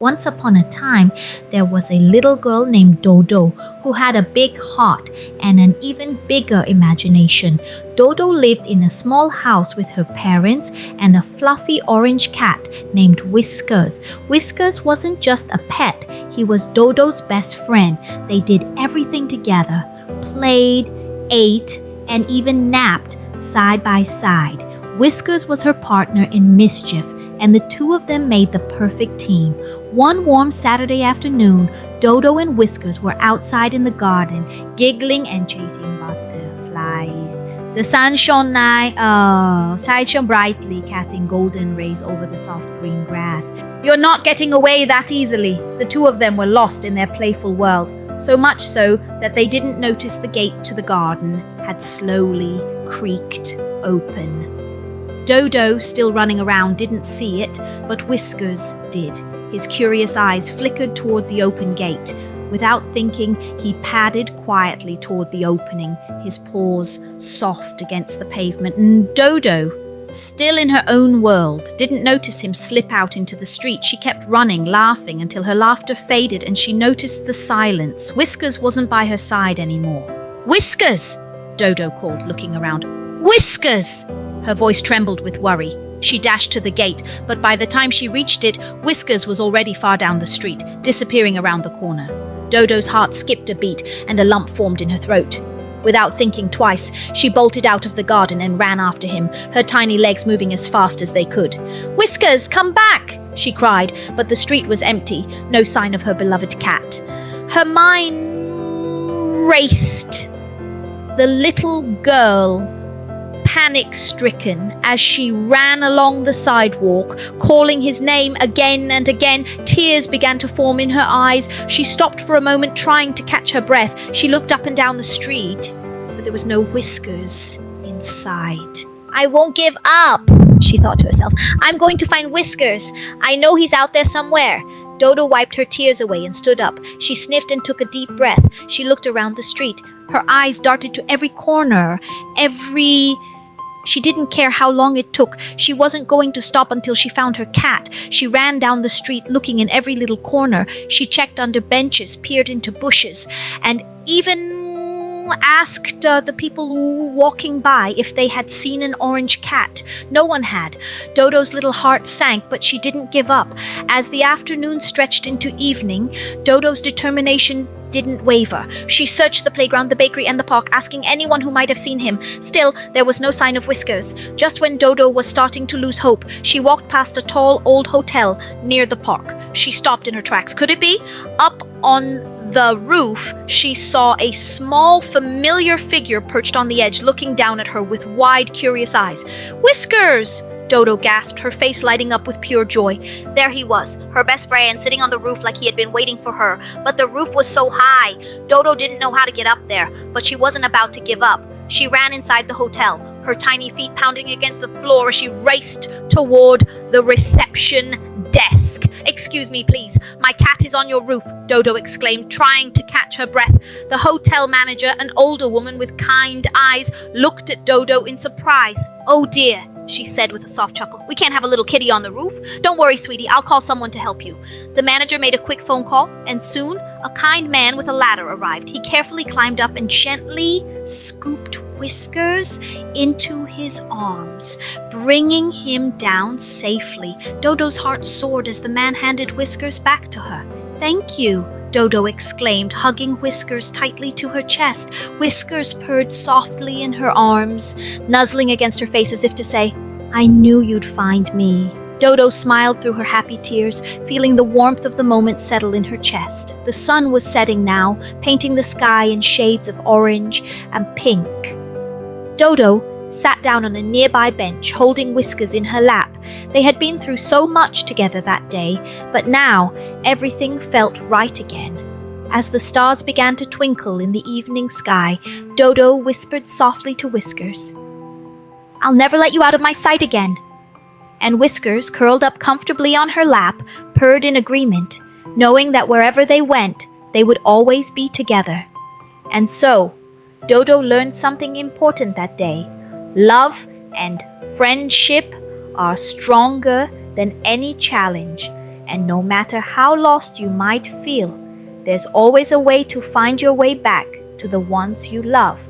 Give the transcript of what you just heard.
Once upon a time, there was a little girl named Dodo who had a big heart and an even bigger imagination. Dodo lived in a small house with her parents and a fluffy orange cat named Whiskers. Whiskers wasn't just a pet, he was Dodo's best friend. They did everything together, played, ate, and even napped side by side. Whiskers was her partner in mischief, and the two of them made the perfect team. One warm Saturday afternoon, Dodo and Whiskers were outside in the garden, giggling and chasing butterflies. The sun shone brightly, casting golden rays over the soft green grass. "You're not getting away that easily." The two of them were lost in their playful world, so much so that they didn't notice the gate to the garden had slowly creaked open. Dodo, still running around, didn't see it, but Whiskers did. His curious eyes flickered toward the open gate. Without thinking, he padded quietly toward the opening, his paws soft against the pavement, and Dodo, still in her own world, didn't notice him slip out into the street. She kept running, laughing, until her laughter faded and she noticed the silence. Whiskers wasn't by her side anymore. "Whiskers!" Dodo called, looking around. "Whiskers!" Her voice trembled with worry. She dashed to the gate, but by the time she reached it, Whiskers was already far down the street, disappearing around the corner. Dodo's heart skipped a beat and a lump formed in her throat. Without thinking twice, she bolted out of the garden and ran after him, her tiny legs moving as fast as they could. "Whiskers, come back!" she cried, but the street was empty, no sign of her beloved cat. Her mind raced. The little girl, panic-stricken as she ran along the sidewalk, calling his name again and again. Tears began to form in her eyes. She stopped for a moment, trying to catch her breath. She looked up and down the street, but there was no Whiskers in sight. "I won't give up," she thought to herself. "I'm going to find Whiskers. I know he's out there somewhere." Dodo wiped her tears away and stood up. She sniffed and took a deep breath. She looked around the street. Her eyes darted to every corner, She didn't care how long it took. She wasn't going to stop until she found her cat. She ran down the street, looking in every little corner. She checked under benches, peered into bushes, and even asked the people walking by if they had seen an orange cat. No one had. Dodo's little heart sank, but she didn't give up. As the afternoon stretched into evening, Dodo's determination didn't waver. She searched the playground, the bakery, and the park, asking anyone who might have seen him. Still, there was no sign of Whiskers. Just when Dodo was starting to lose hope, she walked past a tall old hotel near the park. She stopped in her tracks. Could it be? Up on the roof, she saw a small, familiar figure perched on the edge, looking down at her with wide, curious eyes. "Whiskers!" Dodo gasped, her face lighting up with pure joy. There he was, her best friend, sitting on the roof like he had been waiting for her. But the roof was so high. Dodo didn't know how to get up there, but she wasn't about to give up. She ran inside the hotel, her tiny feet pounding against the floor as she raced toward the reception desk. "Excuse me, please. My cat is on your roof," Dodo exclaimed, trying to catch her breath. The hotel manager, an older woman with kind eyes, looked at Dodo in surprise. "Oh dear," she said with a soft chuckle. "We can't have a little kitty on the roof. Don't worry, sweetie. I'll call someone to help you." The manager made a quick phone call, and soon a kind man with a ladder arrived. He carefully climbed up and gently scooped Whiskers into his arms, bringing him down safely. Dodo's heart soared as the man handed Whiskers back to her. "Thank you," Dodo exclaimed, hugging Whiskers tightly to her chest. Whiskers purred softly in her arms, nuzzling against her face as if to say, "I knew you'd find me." Dodo smiled through her happy tears, feeling the warmth of the moment settle in her chest. The sun was setting now, painting the sky in shades of orange and pink. Dodo sat down on a nearby bench, holding Whiskers in her lap. They had been through so much together that day, but now everything felt right again. As the stars began to twinkle in the evening sky, Dodo whispered softly to Whiskers, "I'll never let you out of my sight again." And Whiskers, curled up comfortably on her lap, purred in agreement, knowing that wherever they went, they would always be together. And so, Dodo learned something important that day. Love and friendship are stronger than any challenge, And no matter how lost you might feel, there's always a way to find your way back to the ones you love.